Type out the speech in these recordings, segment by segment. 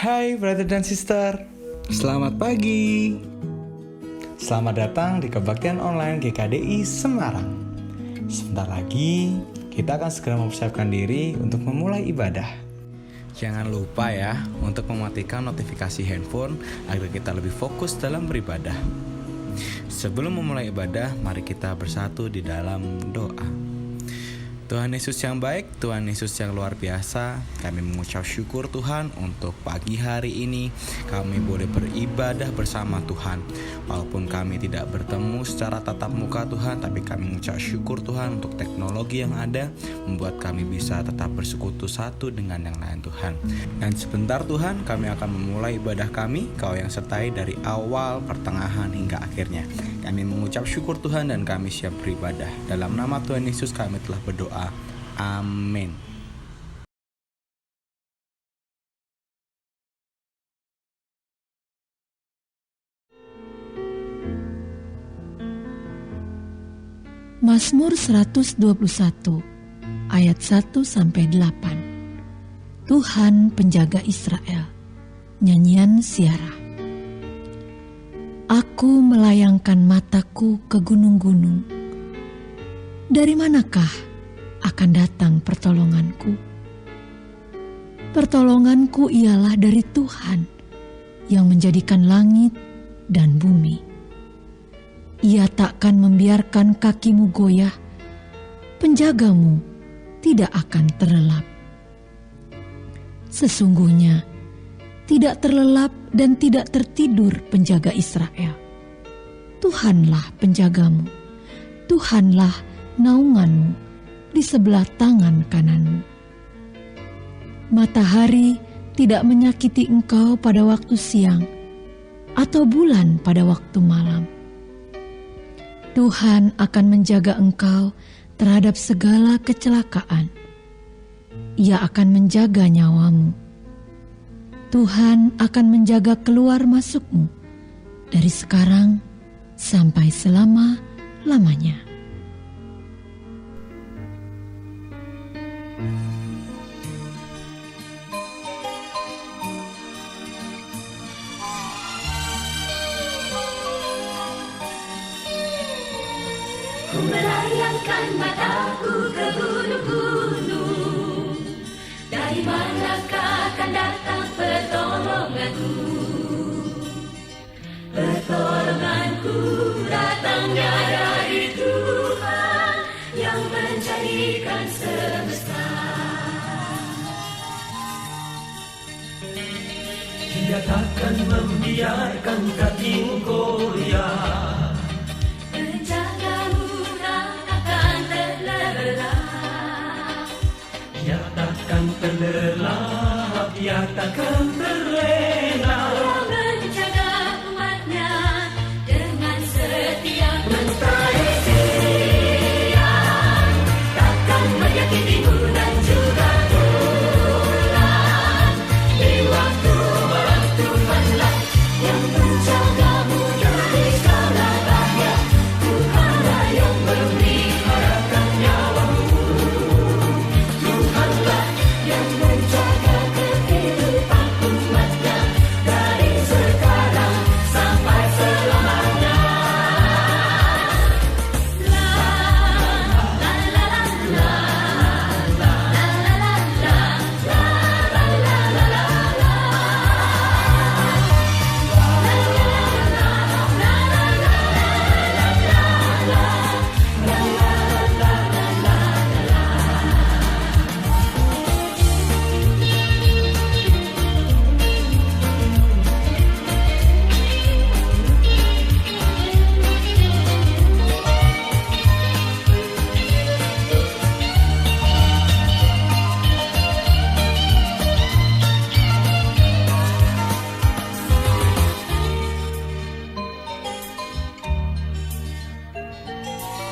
Hai brother dan sister, Selamat pagi. selamat datang di Kebaktian Online GKDI Semarang. Sebentar lagi kita akan segera mempersiapkan diri untuk memulai ibadah. Jangan lupa ya untuk mematikan notifikasi handphone agar kita lebih fokus dalam beribadah. Sebelum memulai ibadah, mari kita bersatu di dalam doa. Tuhan Yesus yang baik, Tuhan Yesus yang luar biasa, kami mengucap syukur Tuhan untuk pagi hari ini kami boleh beribadah bersama Tuhan. Walaupun kami tidak bertemu secara tatap muka Tuhan, tapi kami mengucap syukur Tuhan untuk teknologi yang ada membuat kami bisa tetap bersekutu satu dengan yang lain Tuhan. Dan sebentar Tuhan, kami akan memulai ibadah kami, Kau yang sertai dari awal, pertengahan hingga akhirnya. Kami mengucap syukur Tuhan dan kami siap beribadah. Dalam nama Tuhan Yesus kami telah berdoa. Amin. Mazmur 121 ayat 1-8. Tuhan penjaga Israel. Nyanyian Siara. Aku melayangkan mataku ke gunung-gunung. Dari manakah akan datang pertolonganku? Pertolonganku ialah dari Tuhan yang menjadikan langit dan bumi. Ia takkan membiarkan kakimu goyah, penjagamu tidak akan terlelap. Sesungguhnya tidak terlelap dan tidak tertidur penjaga Israel. Tuhanlah penjagamu, Tuhanlah naunganmu di sebelah tangan kananmu. Matahari tidak menyakiti engkau pada waktu siang, atau bulan pada waktu malam. Tuhan akan menjaga engkau terhadap segala kecelakaan. Ia akan menjaga nyawamu. Tuhan akan menjaga keluar masukmu dari sekarang sampai selama-lamanya. Ku melayangkan mataku ke gunung-gunung. Dari manakah akan datang pertolonganku? Pertolonganku datangnya dari Tuhan yang menjadikan semesta. Dia takkan membiarkan kakimu goyah. Terlelap, ia takkan terlena. Ia menjaga umatnya dengan setia. Mentari siang takkan menyakitimu dan juga bulan. Di waktu malam Tuhanlah yang menjagamu dari segala bahaya. Tuhanlah yang memeliharakan nyawamu. Tuhanlah yang menjaga kehidupan umatnya dari sekarang sampai selamanya. La la la la la la la la la la.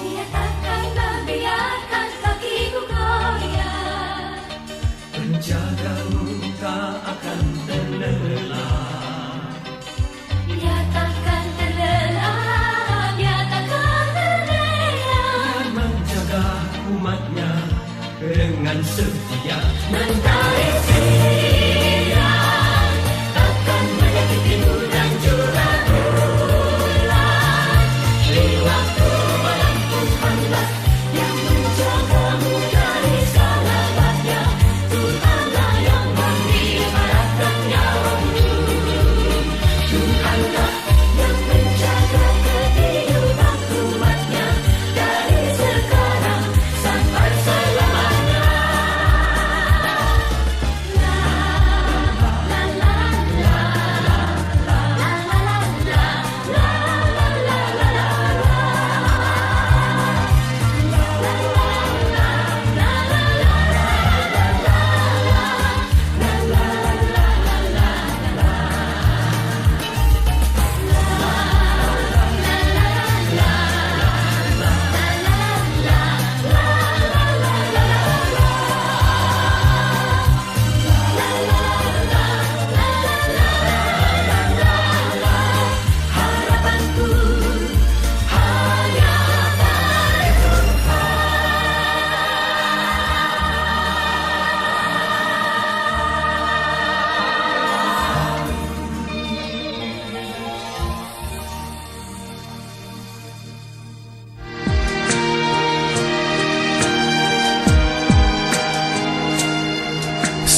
Dia takkan membiarkan kakimu goyah. Penjagamu tak akan terlelap. Dia takkan terlelap, dia takkan terlena. Dia menjaga umatnya dengan setia. Mentari siang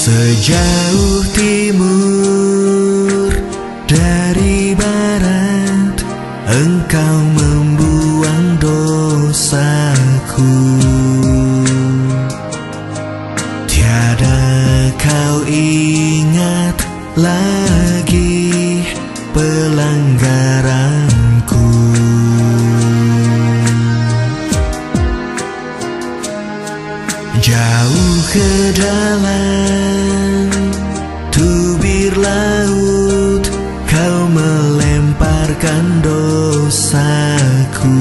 Sejauh timur dari barat, Engkau membuang dosaku. Tiada kau ingat lagi pelanggaranku. Jauh ke dalam tubir laut, kau melemparkan dosaku.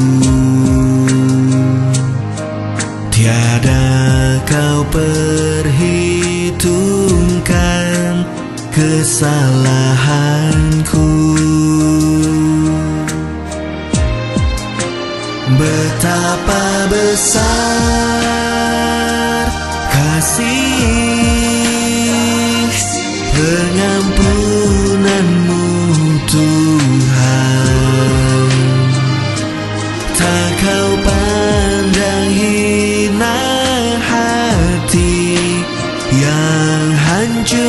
Tiada kau perhitungkan kesalahanku. Betapa besar kasih pengampunan-Mu Tuhan. Tak kau pandang hina hati yang hancur.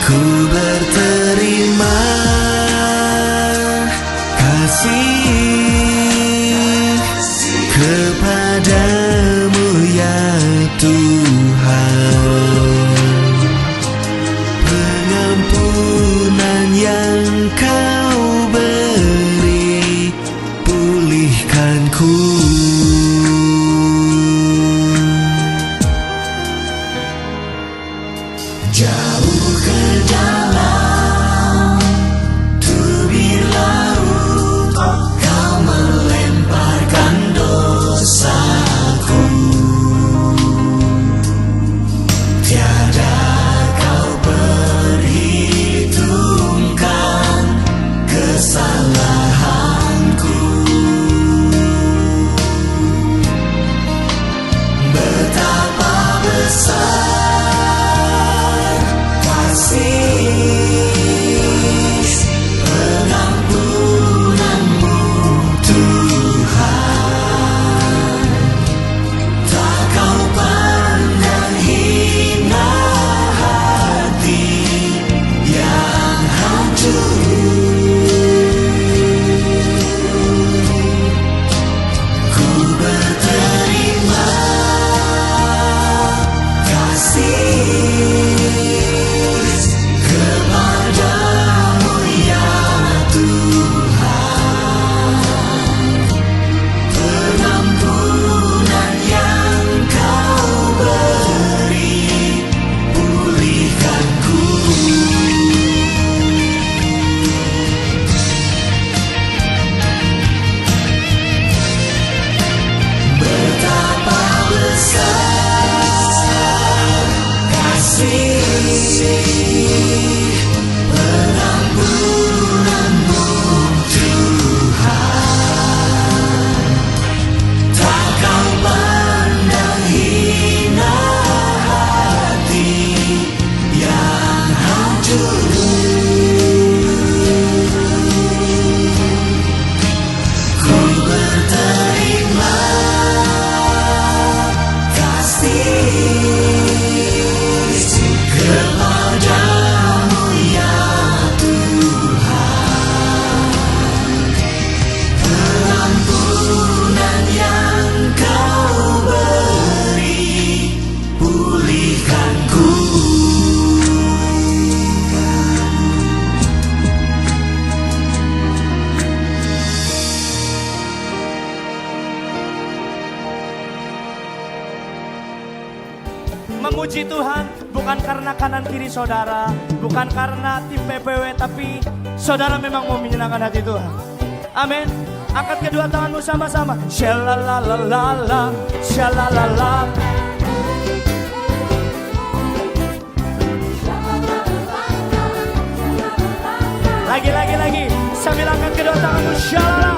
Ku berterima kasih kepadamu ya Tuhan. Pengampunan yang kau beri, pulihkanku. Jauh ke dalam tubir laut, kau melemparkan dosaku. Tiada kau perhitungkan kesalahanku. Betapa besar pengampunan-Mu Tuhan. Tak kau pandang hina hati yang hancur. Ku berterima kasih kepadamu ya Tuhan. Pengampunan yang kau beri, pulihkanku. Betapa besar kasih pengampunan-Mu Tuhan. Tak kau pandang hina hati yang hancur. Ku berterima kasih kepadamu ya Tuhan. Pengampunan yang kau beri, pulihkanku. Memuji Tuhan bukan karena kanan kiri saudara, bukan karena tim PPW, tapi saudara memang mau menyenangkan hati Tuhan. Amin. Angkat kedua tanganmu sama-sama. Shalalalala, shalalala. Lagi. Sambil angkat kedua tanganmu. Shalala.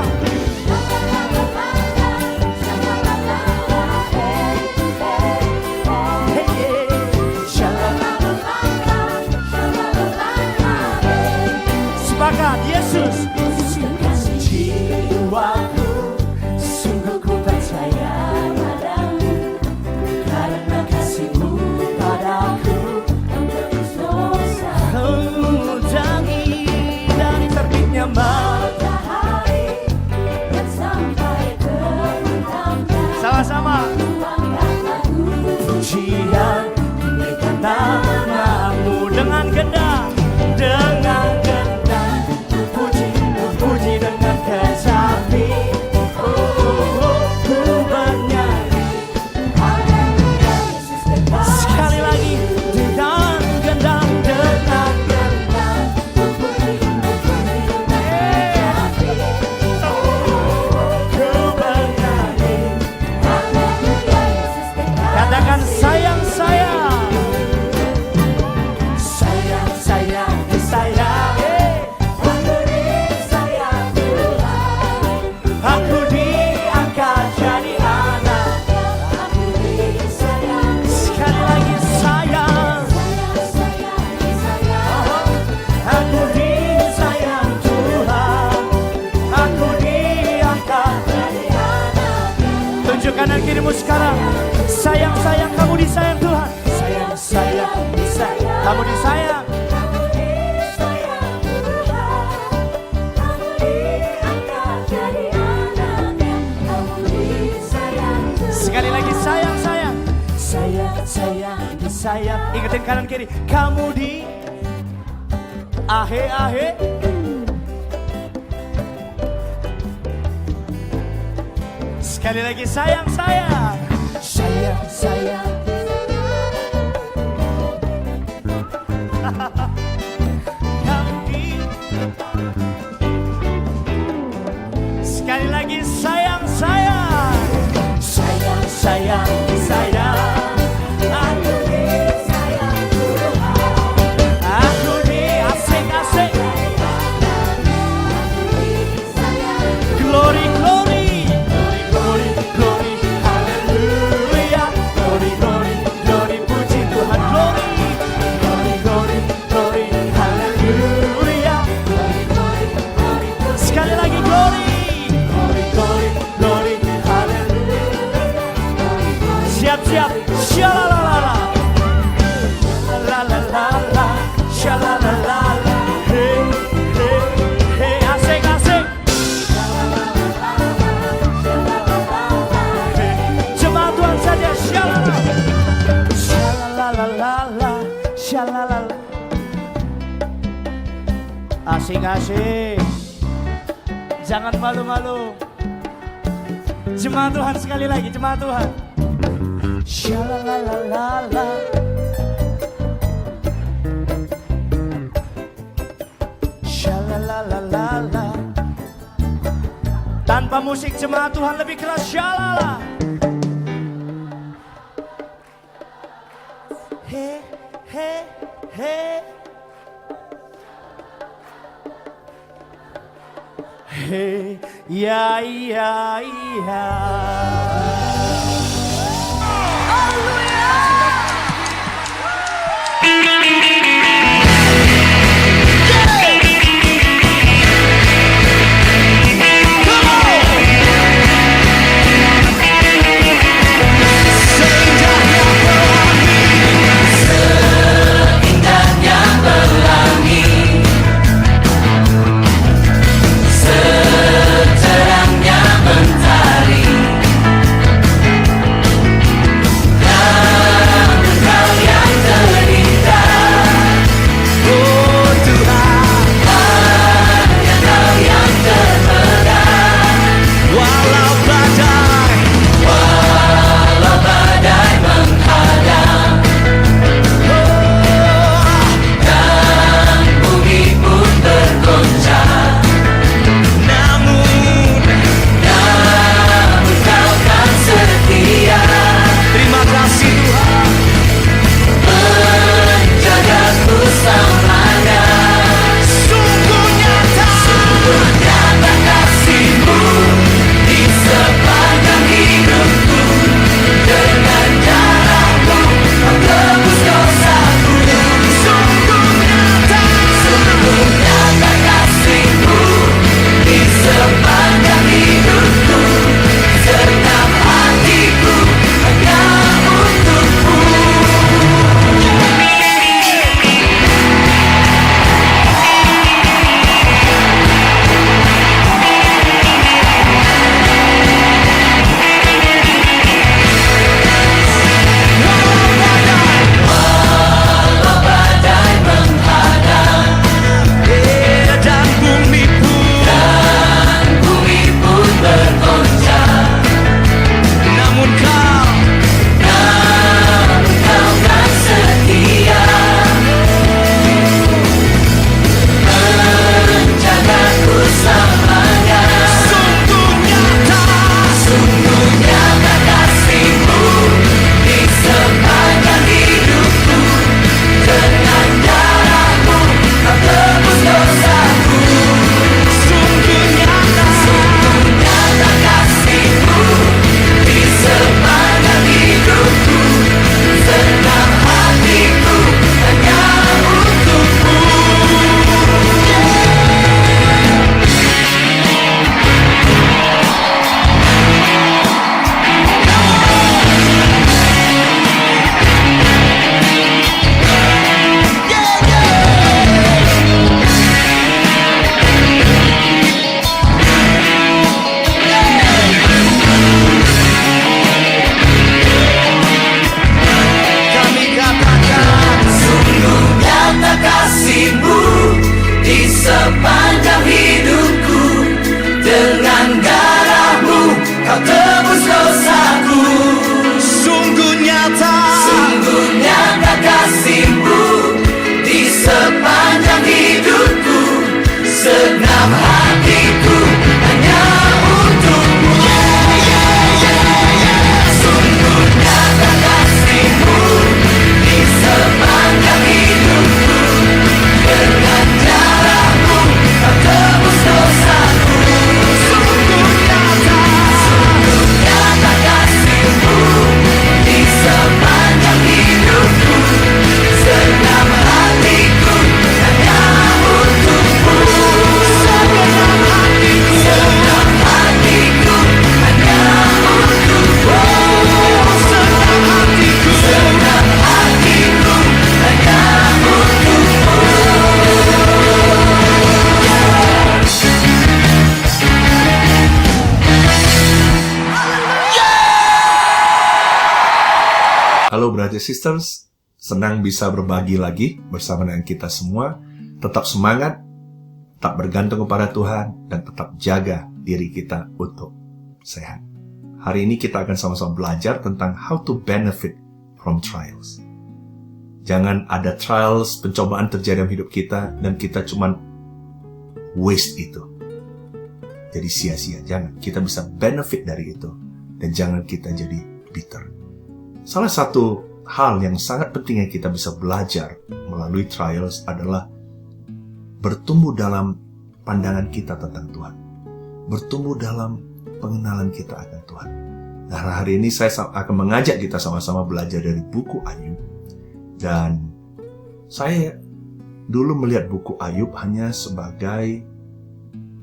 Sepakat, Yesus. Jiwaku, sungguh ku percaya pada kanan kirimu sekarang. Sayang, sayang, kamu disayang Tuhan. Sayang, sayang, disayang. Kamu disayang. Sekali lagi sayang, sayang. Sayang, sayang, disayang. Ingetin kanan kiri. Kamu di ahe, ahe. Sekali lagi sayang, sayang. Sayang, sayang. Kamu di. Sekali lagi sayang, sayang. Sayang, sayang, sayang. Aku disayang Tuhan. Aku di asik, asik. Glory, glory. Glory, glory, haleluya. Glory, glory, glory, puji Tuhan. Glory, glory, glory, glory, haleluya. Glory, glory, glory, sekali lagi glory. Glory, glory, glory, haleluya. Siap-siap, shalalala. La la la la, shalalala. Hey, hey, hey, asik, asik. Jemaat Tuhan saja, shalalala. Shalalala, shalalala. Asik-asik. Jangan malu-malu. Jemaat Tuhan sekali lagi, jemaat Tuhan. Shalalalala. Shalalalala. Tanpa musik jemaat Tuhan lebih keras. Shalala. He, he, he. He, ya, ya, ya. Indahnya pelangi, seterangnya mentari, Halo brothers sisters, senang bisa berbagi lagi bersama dengan kita semua. Tetap semangat, tetap bergantung kepada Tuhan, dan tetap jaga diri kita untuk sehat. Hari ini kita akan sama-sama belajar tentang how to benefit from trials. Jangan ada trials, pencobaan terjadi dalam hidup kita, dan kita cuman waste itu. Jadi sia-sia, jangan. Kita bisa benefit dari itu, dan jangan kita jadi bitter. Salah satu hal yang sangat penting yang kita bisa belajar melalui trials adalah bertumbuh dalam pandangan kita tentang Tuhan. Bertumbuh dalam pengenalan kita akan Tuhan. Nah, hari ini saya akan mengajak kita sama-sama belajar dari buku Ayub. Dan saya dulu melihat buku Ayub hanya sebagai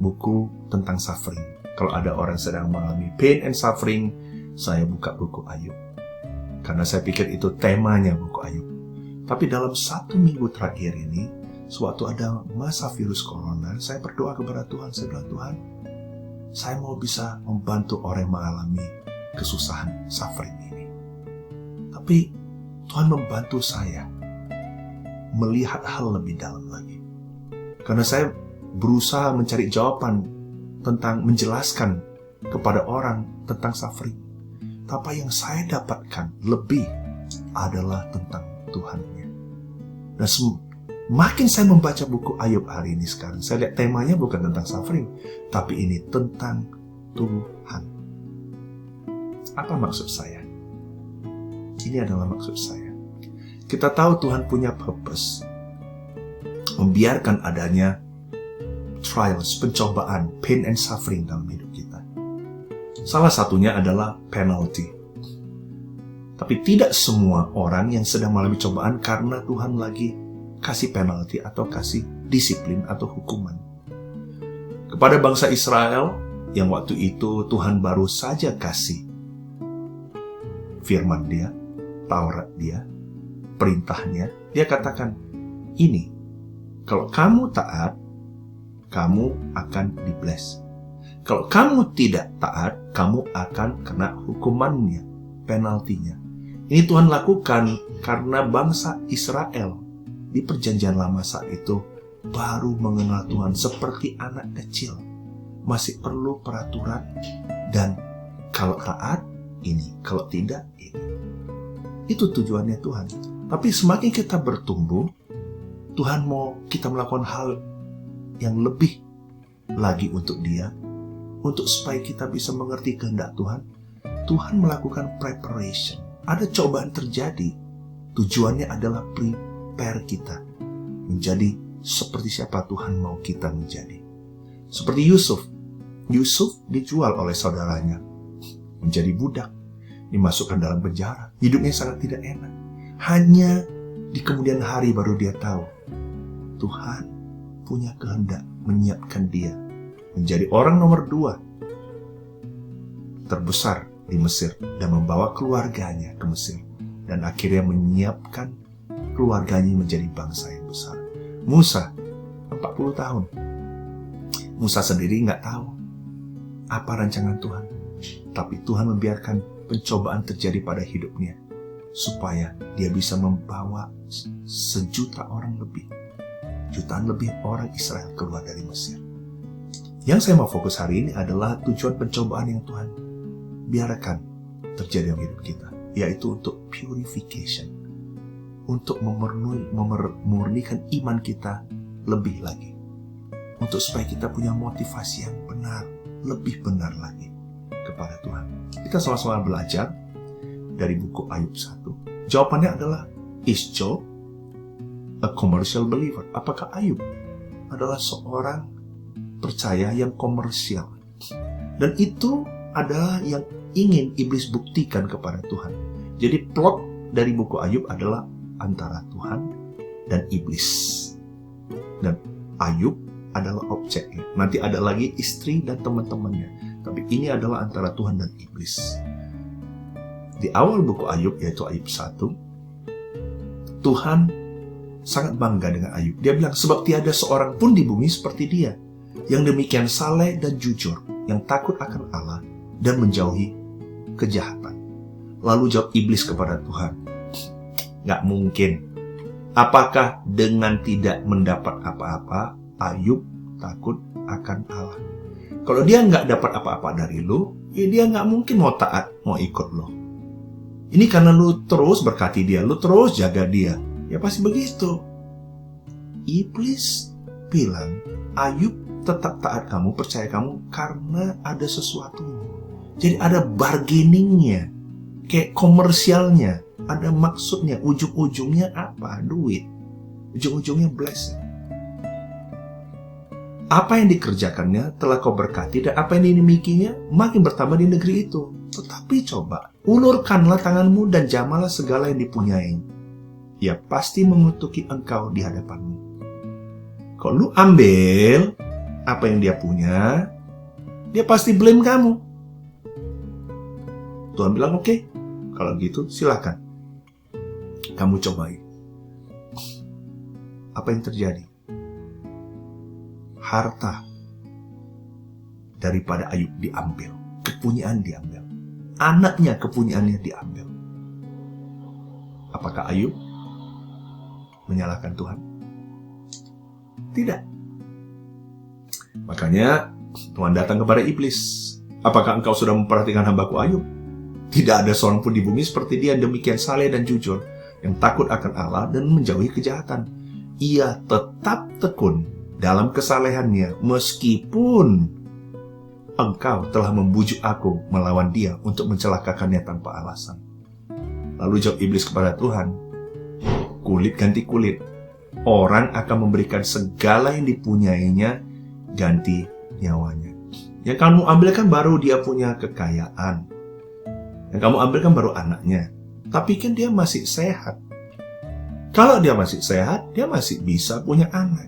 buku tentang suffering. Kalau ada orang sedang mengalami pain and suffering, saya buka buku Ayub. Karena saya pikir itu temanya buku Ayub. Tapi dalam 1 minggu terakhir ini, sewaktu ada masa virus corona, saya berdoa kepada Tuhan. Saya bilang, Tuhan, saya mau bisa membantu orang yang mengalami kesusahan, suffering ini. Tapi Tuhan membantu saya melihat hal lebih dalam lagi. Karena saya berusaha mencari jawaban tentang menjelaskan kepada orang tentang suffering. Tapi yang saya dapatkan lebih adalah tentang Tuhannya. Dan makin saya membaca buku Ayub hari ini sekarang, saya lihat temanya bukan tentang suffering, tapi ini tentang Tuhan. Apa maksud saya? Ini adalah maksud saya. Kita tahu Tuhan punya purpose. Membiarkan adanya trials, pencobaan, pain and suffering dalam hidup kita. Salah satunya adalah penalty. Tapi tidak semua orang yang sedang mengalami cobaan karena Tuhan lagi kasih penalty atau kasih disiplin atau hukuman. Kepada bangsa Israel yang waktu itu Tuhan baru saja kasih firman Dia, Taurat Dia, perintahnya, Dia katakan, ini, kalau kamu taat, kamu akan di-bless. Kalau kamu tidak taat, kamu akan kena hukumannya, penaltinya. Ini Tuhan lakukan karena bangsa Israel di perjanjian lama saat itu baru mengenal Tuhan seperti anak kecil. Masih perlu peraturan dan kalau taat ini, kalau tidak ini. Itu tujuannya Tuhan. Tapi semakin kita bertumbuh, Tuhan mau kita melakukan hal yang lebih lagi untuk Dia, untuk supaya kita bisa mengerti kehendak Tuhan. Tuhan melakukan preparation. Ada cobaan terjadi, tujuannya adalah prepare kita menjadi seperti siapa Tuhan mau kita menjadi. Seperti Yusuf. Yusuf dijual oleh saudaranya menjadi budak, dimasukkan dalam penjara. Hidupnya sangat tidak enak. Hanya di kemudian hari baru dia tahu Tuhan punya kehendak menyiapkan dia menjadi orang nomor 2 terbesar di Mesir dan membawa keluarganya ke Mesir dan akhirnya menyiapkan keluarganya menjadi bangsa yang besar. Musa 40 tahun. Musa sendiri nggak tahu apa rancangan Tuhan, tapi Tuhan membiarkan pencobaan terjadi pada hidupnya supaya dia bisa membawa 1.000.000 orang lebih, jutaan lebih orang Israel keluar dari Mesir. Yang saya mau fokus hari ini adalah tujuan pencobaan yang Tuhan biarkan terjadi dalam hidup kita, yaitu untuk purification, untuk memurnikan iman kita lebih lagi, untuk supaya kita punya motivasi yang benar, lebih benar lagi kepada Tuhan. Kita sama-sama belajar dari buku Ayub 1. Jawabannya adalah, is Job a commercial believer? Apakah Ayub adalah seorang percaya yang komersial? Dan itu adalah yang ingin iblis buktikan kepada Tuhan. Jadi plot dari buku Ayub adalah antara Tuhan dan iblis. Dan Ayub adalah objeknya. Nanti ada lagi istri dan teman-temannya. Tapi ini adalah antara Tuhan dan iblis. Di awal buku Ayub, yaitu Ayub 1, Tuhan sangat bangga dengan Ayub. Dia bilang, sebab tiada seorang pun di bumi seperti dia, yang demikian saleh dan jujur, yang takut akan Allah dan menjauhi kejahatan. Lalu jawab iblis kepada Tuhan, Nggak mungkin. Apakah dengan tidak mendapat apa-apa, Ayub takut akan Allah? Kalau dia nggak dapat apa-apa dari lu, ya dia nggak mungkin mau taat, mau ikut lo. Ini karena lu terus berkati dia, lu terus jaga dia. Ya pasti begitu. Iblis bilang, Ayub tetap taat kamu, percaya kamu karena ada sesuatu. Jadi ada bargainingnya, kayak komersialnya, ada maksudnya, ujung-ujungnya apa? Duit. Ujung-ujungnya blessing. Apa yang dikerjakannya telah kau berkati, dan apa yang dimilikinya makin bertambah di negeri itu. Tetapi coba, ulurkanlah tanganmu dan jamalah segala yang dipunyai. Ia pasti mengutuki engkau di hadapanmu. Kalau lu ambil apa yang dia punya, dia pasti blame kamu. Tuhan bilang, oke, kalau gitu silakan. Kamu cobain. Apa yang terjadi? Harta daripada Ayub diambil. Kepunyaan diambil. Anaknya kepunyaannya diambil. Apakah Ayub menyalahkan Tuhan? Tidak. Makanya Tuhan datang kepada iblis. Apakah engkau sudah memperhatikan hambaku Ayub? Tidak ada seorang pun di bumi seperti dia yang demikian saleh dan jujur, yang takut akan Allah dan menjauhi kejahatan. Ia tetap tekun dalam kesalehannya, meskipun engkau telah membujuk aku melawan dia untuk mencelakakannya tanpa alasan. Lalu jawab iblis kepada Tuhan, kulit ganti kulit. Orang akan memberikan segala yang dipunyainya ganti nyawanya. Yang kamu ambilkan baru dia punya kekayaan. Yang kamu ambilkan baru anaknya. Tapi kan dia masih sehat. Kalau dia masih sehat, dia masih bisa punya anak.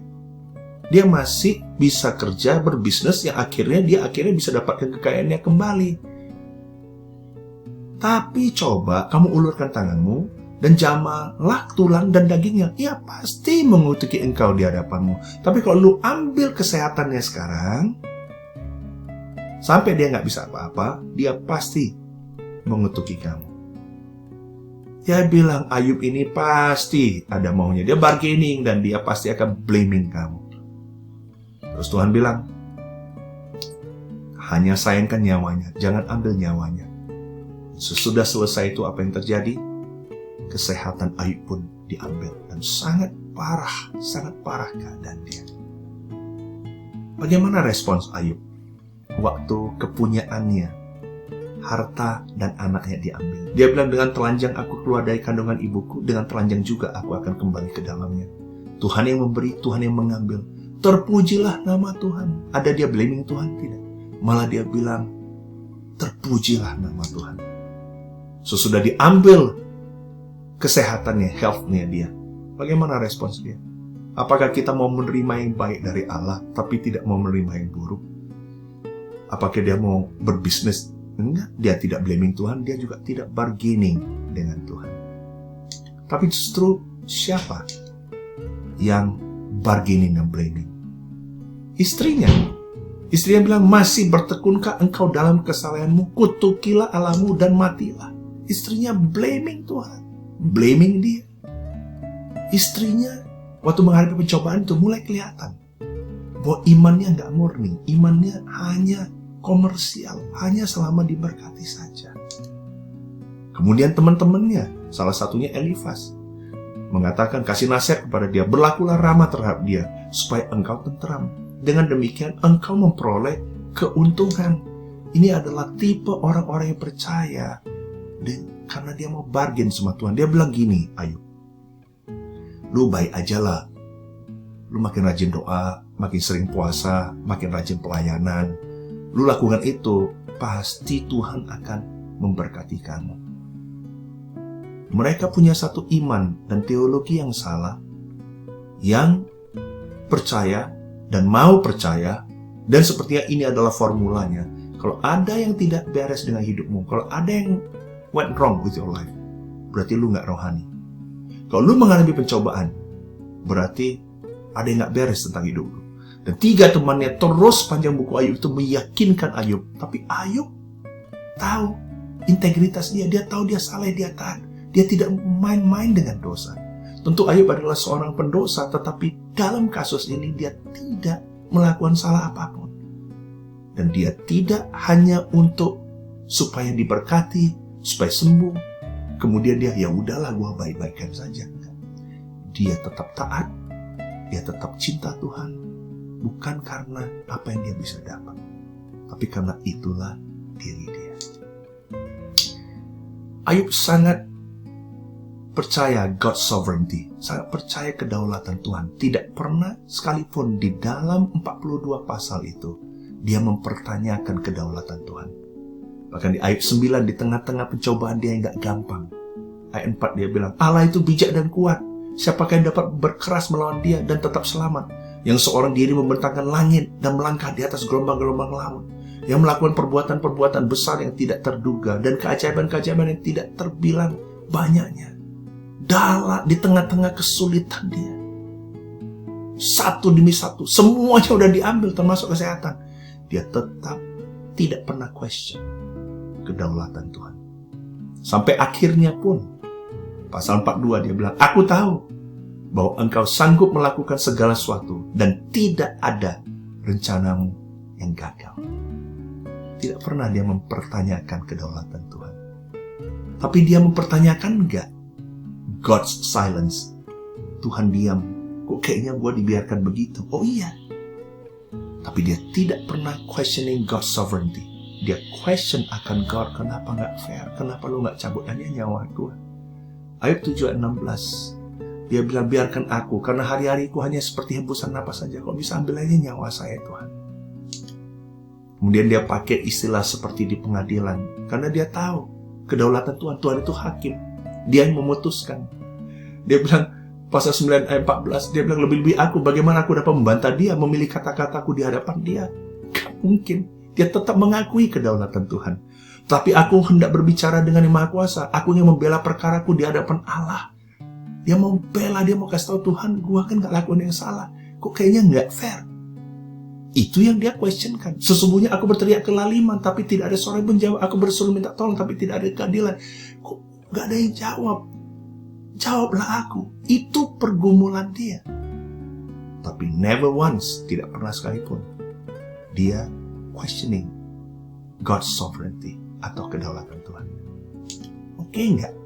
Dia masih bisa kerja, berbisnis, yang akhirnya dia bisa dapatkan kekayaannya kembali. Tapi coba kamu ulurkan tanganmu dan jamalah tulang dan dagingnya. Ia pasti mengutuki engkau di hadapanmu. Tapi kalau lu ambil kesehatannya sekarang, sampai dia nggak bisa apa-apa, dia pasti mengutuki kamu. Dia bilang Ayub ini pasti ada maunya. Dia bargaining dan dia pasti akan blaming kamu. Terus Tuhan bilang, hanya sayangkan nyawanya, jangan ambil nyawanya. Sesudah selesai itu apa yang terjadi? Kesehatan Ayub pun diambil. Dan sangat parah keadaan dia. Bagaimana respons Ayub? Waktu kepunyaannya, harta dan anaknya diambil. Dia bilang, dengan telanjang aku keluar dari kandungan ibuku, dengan telanjang juga aku akan kembali ke dalamnya. Tuhan yang memberi, Tuhan yang mengambil. Terpujilah nama Tuhan. Ada dia blaming Tuhan? Tidak. Malah dia bilang, terpujilah nama Tuhan. Sesudah diambil kesehatannya, health-nya dia. Bagaimana respons dia? Apakah kita mau menerima yang baik dari Allah, tapi tidak mau menerima yang buruk? Apakah dia mau berbisnis? Enggak, dia tidak blaming Tuhan, dia juga tidak bargaining dengan Tuhan. Tapi justru siapa yang bargaining dan blaming? Istrinya. Istrinya bilang, masih bertekunkah engkau dalam kesalehanmu? Kutukilah Allahmu dan matilah. Istrinya blaming Tuhan, blaming dia. Istrinya waktu menghadapi pencobaan itu mulai kelihatan bahwa imannya nggak murni, imannya hanya komersial, hanya selama diberkati saja. Kemudian teman-temannya, salah satunya Elifas, mengatakan, kasih nasihat kepada dia, berlakulah ramah terhadap dia, supaya engkau tenteram. Dengan demikian engkau memperoleh keuntungan. Ini adalah tipe orang-orang yang percaya. Dan karena dia mau bargain sama Tuhan, dia bilang gini, Ayub, lu baik aja lah. Lu makin rajin doa, makin sering puasa, makin rajin pelayanan. Lu lakukan itu, pasti Tuhan akan memberkati kamu. Mereka punya satu iman dan teologi yang salah, yang percaya dan mau percaya, dan sepertinya ini adalah formulanya. Kalau ada yang tidak beres dengan hidupmu, kalau ada yang went wrong with your life, berarti lu gak rohani. Kalau lu menghadapi pencobaan, berarti ada yang gak beres tentang hidup lu. Dan 3 temannya terus panjang buku Ayub itu meyakinkan Ayub. Tapi Ayub tahu integritas dia, dia tahu dia salah, dia taat. Dia tidak main-main dengan dosa. Tentu Ayub adalah seorang pendosa, tetapi dalam kasus ini dia tidak melakukan salah apapun. Dan dia tidak hanya untuk supaya diberkati, supaya sembuh, kemudian dia, ya udahlah gue baik-baikan saja. Dia tetap taat, dia tetap cinta Tuhan, bukan karena apa yang dia bisa dapat, tapi karena itulah diri dia. Ayub sangat percaya God's sovereignty, sangat percaya kedaulatan Tuhan. Tidak pernah sekalipun di dalam 42 pasal itu dia mempertanyakan kedaulatan Tuhan. Bahkan di ayat 9, di tengah-tengah pencobaan dia yang gak gampang, ayat 4 dia bilang, Allah itu bijak dan kuat, siapakah yang dapat berkeras melawan dia dan tetap selamat? Yang seorang diri membentangkan langit dan melangkah di atas gelombang-gelombang laut, yang melakukan perbuatan-perbuatan besar yang tidak terduga dan keajaiban-keajaiban yang tidak terbilang banyaknya. Di tengah-tengah kesulitan dia, satu demi satu, semuanya udah diambil termasuk kesehatan, dia tetap tidak pernah question kedaulatan Tuhan. Sampai akhirnya pun pasal 42 dia bilang, aku tahu bahwa engkau sanggup melakukan segala sesuatu dan tidak ada rencanamu yang gagal. Tidak pernah dia mempertanyakan kedaulatan Tuhan. Tapi dia mempertanyakan enggak God's silence. Tuhan diam. Kok kayaknya gue dibiarkan begitu? Oh iya. Tapi dia tidak pernah questioning God's sovereignty. Dia question akan God, kenapa gak fair? Kenapa lu gak cabut aja nyawa gue? Ayub 7 ayat 16. Dia bilang, biarkan aku, karena hari-hariku hanya seperti hembusan napas saja. Kok bisa ambil aja nyawa saya, Tuhan? Kemudian dia pakai istilah seperti di pengadilan. Karena dia tahu kedaulatan Tuhan. Tuhan itu hakim. Dia yang memutuskan. Dia bilang, pasal 9 ayat 14, dia bilang, lebih-lebih aku, bagaimana aku dapat membantah dia, memilih kata-kataku di hadapan dia? Gak mungkin. Dia tetap mengakui kedaulatan Tuhan. Tapi aku hendak berbicara dengan yang Maha Kuasa. Aku yang membela perkaraku di hadapan Allah. Dia mau bela, dia mau kasih tahu Tuhan, gua kan gak lakukan yang salah. Kok kayaknya gak fair? Itu yang dia questionkan. Sesungguhnya aku berteriak kelaliman, tapi tidak ada suara yang menjawab. Aku berseru minta tolong, tapi tidak ada keadilan. Kok gak ada yang jawab? Jawablah aku. Itu pergumulan dia. Tapi never once, tidak pernah sekalipun, dia questioning God's sovereignty atau kedaulatan Tuhan. Oke enggak?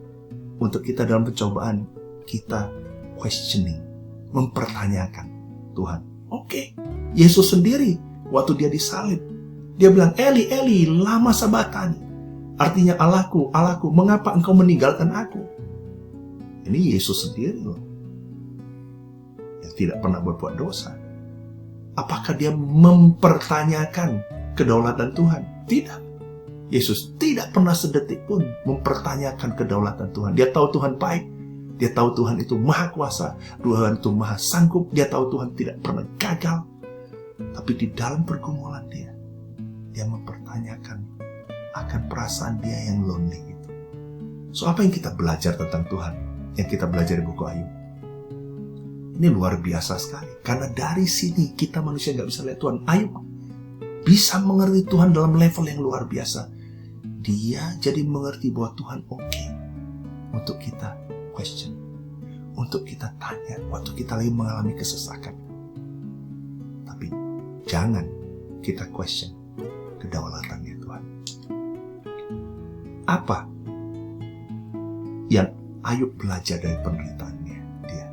Untuk kita dalam pencobaan, kita questioning, mempertanyakan Tuhan. Oke. Yesus sendiri, waktu dia disalib, dia bilang, Eli, Eli, lama sabatani. Artinya, Allahku, Allahku, mengapa engkau meninggalkan aku? Ini Yesus sendiri loh, yang tidak pernah berbuat dosa. Apakah dia mempertanyakan kedaulatan Tuhan? Tidak. Yesus tidak pernah sedetik pun mempertanyakan kedaulatan Tuhan. Dia tahu Tuhan baik. Dia tahu Tuhan itu maha kuasa. Tuhan itu maha sanggup. Dia tahu Tuhan tidak pernah gagal. Tapi di dalam pergumulan dia mempertanyakan akan perasaan dia yang lonely itu. So apa yang kita belajar tentang Tuhan? Yang kita belajar di buku Ayub? Ini luar biasa sekali. Karena dari sini kita manusia gak bisa lihat Tuhan. Ayub bisa mengerti Tuhan dalam level yang luar biasa. Dia jadi mengerti bahwa Tuhan oke untuk kita question, untuk kita tanya waktu kita lagi mengalami kesesakan. Tapi jangan kita question kedaulatannya Tuhan. Apa yang Ayub belajar dari penderitaannya dia?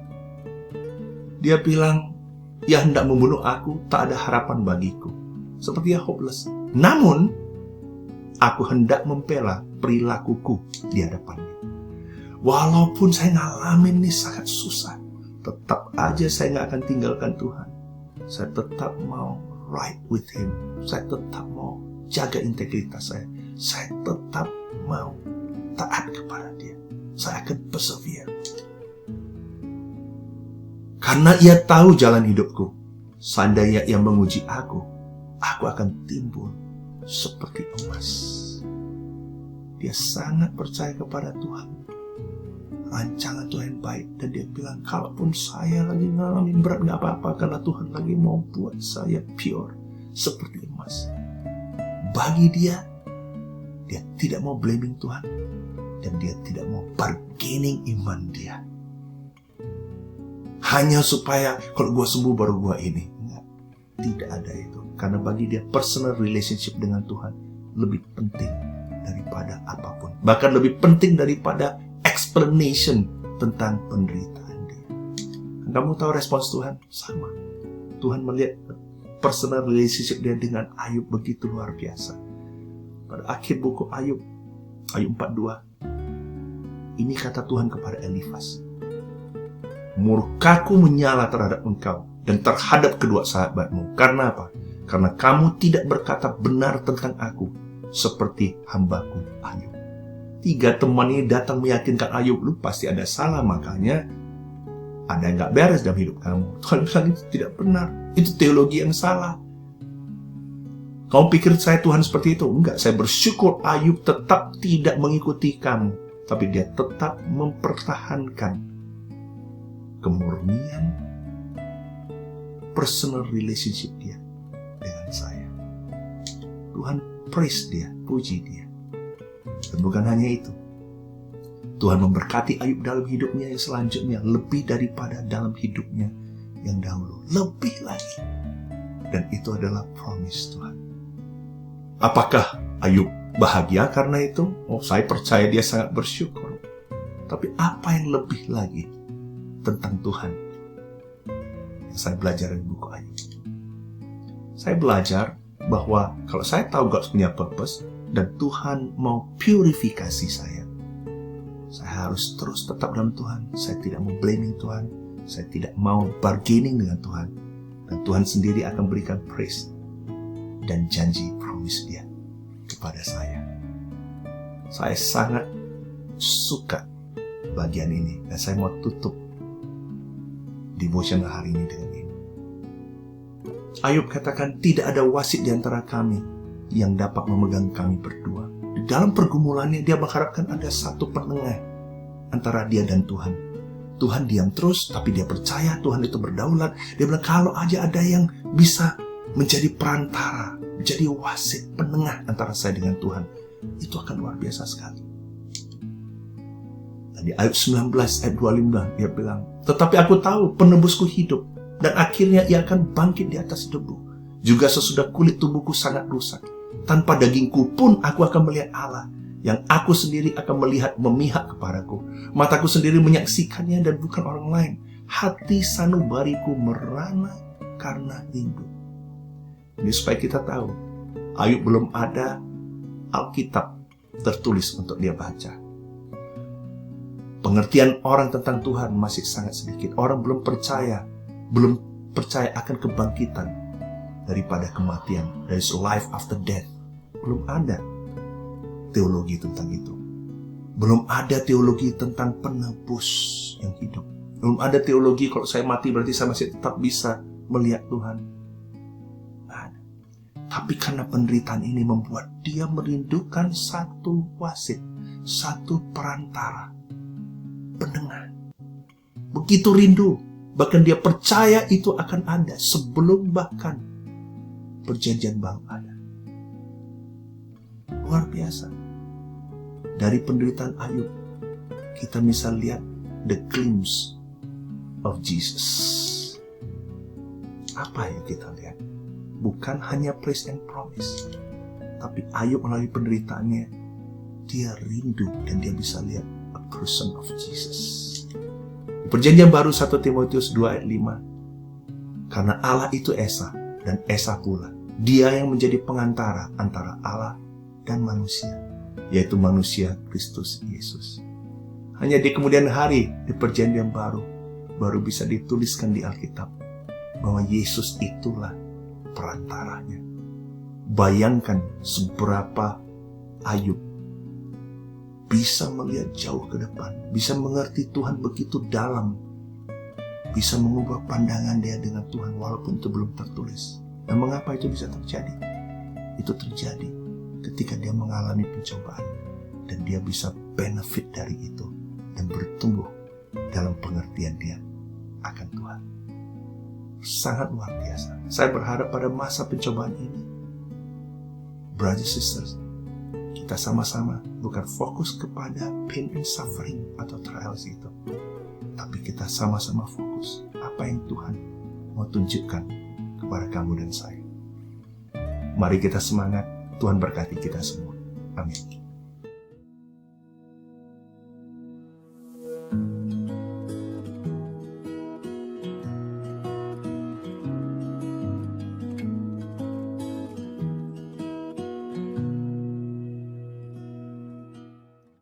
Dia bilang, ia hendak membunuh aku, tak ada harapan bagiku. Sepertinya hopeless. Namun, aku hendak membela perilakuku di hadapannya. Walaupun saya ngalamin ini sangat susah, tetap aja saya gak akan tinggalkan Tuhan. Saya tetap mau right with Him. Saya tetap mau jaga integritas saya. Saya tetap mau taat kepada Dia. Saya akan persevere. Karena ia tahu jalan hidupku. Seandainya ia menguji aku akan timbul seperti emas. Dia sangat percaya kepada Tuhan. Rancangan Tuhan baik. Dan dia bilang, kalaupun saya lagi ngalamin berat, gak apa-apa. Karena Tuhan lagi mau buat saya pure seperti emas. Bagi dia tidak mau blaming Tuhan. dan dia tidak mau bargaining iman dia. Hanya supaya kalau gue sembuh baru gue ini. Enggak, tidak ada itu. Karena bagi dia personal relationship dengan Tuhan lebih penting daripada apapun. Bahkan lebih penting daripada explanation tentang penderitaan dia. Kamu tahu respons Tuhan? Sama. Tuhan melihat personal relationship dia dengan Ayub begitu luar biasa. Pada akhir buku Ayub 42, ini kata Tuhan kepada Elifas, murkaku menyala terhadap engkau dan terhadap kedua sahabatmu. Karena apa? Karena kamu tidak berkata benar tentang aku seperti hambaku Ayub. 3 teman ini datang meyakinkan Ayub, lu pasti ada salah, makanya ada yang gak beres dalam hidup kamu. Tuhan bilang itu tidak benar, itu teologi yang salah. Kamu pikir saya Tuhan seperti itu? Enggak, saya bersyukur Ayub tetap tidak mengikuti kamu, tapi dia tetap mempertahankan kemurnian personal relationship dia dengan saya. Tuhan praise dia, puji dia. Dan bukan hanya itu, Tuhan memberkati Ayub dalam hidupnya yang selanjutnya lebih daripada dalam hidupnya yang dahulu, lebih lagi. Dan itu adalah promise Tuhan. Apakah Ayub bahagia karena itu? Oh, saya percaya dia sangat bersyukur. Tapi apa yang lebih lagi tentang Tuhan yang saya belajar dari buku Ayub? Saya belajar bahwa kalau saya tahu God punya purpose dan Tuhan mau purifikasi saya harus terus tetap dalam Tuhan. Saya tidak mau blaming Tuhan, saya tidak mau bargaining dengan Tuhan, dan Tuhan sendiri akan berikan praise dan janji promise dia kepada saya. Saya sangat suka bagian ini, dan saya mau tutup devotional hari ini dengan ini. Ayub katakan, tidak ada wasit di antara kami yang dapat memegang kami berdua. Di dalam pergumulannya dia mengharapkan ada satu penengah antara dia dan Tuhan. Tuhan diam terus, tapi dia percaya Tuhan itu berdaulat. Dia bilang, kalau aja ada yang bisa menjadi perantara, menjadi wasit, penengah antara saya dengan Tuhan, itu akan luar biasa sekali. Dan di ayat 19, ayat 25, dia bilang, tetapi aku tahu penebusku hidup, dan akhirnya ia akan bangkit di atas debu. Juga sesudah kulit tubuhku sangat rusak, tanpa dagingku pun aku akan melihat Allah, yang aku sendiri akan melihat memihak kepadaku. Mataku sendiri menyaksikannya dan bukan orang lain. Hati sanubariku merana karena rindu. Ini supaya kita tahu, Ayub belum ada Alkitab tertulis untuk dia baca. Pengertian orang tentang Tuhan masih sangat sedikit. Orang belum percaya akan kebangkitan daripada kematian. There is life after death. Belum ada teologi tentang itu. Belum ada teologi tentang penebus yang hidup. Belum ada teologi kalau saya mati berarti saya masih tetap bisa melihat Tuhan. Nggak ada. Tapi karena penderitaan ini membuat dia merindukan satu wasit, satu perantara, pendengar. Begitu rindu, bahkan dia percaya itu akan ada sebelum bahkan perjanjian baru ada. Luar biasa. Dari penderitaan Ayub, kita bisa lihat the glimpse of Jesus. Apa yang kita lihat? Bukan hanya praise and promise, tapi Ayub melalui penderitaannya, dia rindu dan dia bisa lihat a person of Jesus. Di perjanjian baru 1 Timotius 2 ayat 5, karena Allah itu Esa dan Esa pula, dia yang menjadi pengantara antara Allah dan manusia, yaitu manusia Kristus Yesus. Hanya di kemudian hari di perjanjian baru bisa dituliskan di Alkitab bahwa Yesus itulah perantaranya. Bayangkan seberapa Ayub bisa melihat jauh ke depan, bisa mengerti Tuhan begitu dalam, bisa mengubah pandangan dia dengan Tuhan walaupun itu belum tertulis. Dan mengapa itu bisa terjadi? Itu terjadi ketika dia mengalami pencobaan dan dia bisa benefit dari itu dan bertumbuh dalam pengertian dia akan Tuhan. Sangat luar biasa. Saya berharap pada masa pencobaan ini, brothers sisters, kita sama-sama bukan fokus kepada pain and suffering atau trials itu, tapi kita sama-sama fokus apa yang Tuhan mau tunjukkan kepada kamu dan saya. Mari kita semangat, Tuhan berkati kita semua. Amin.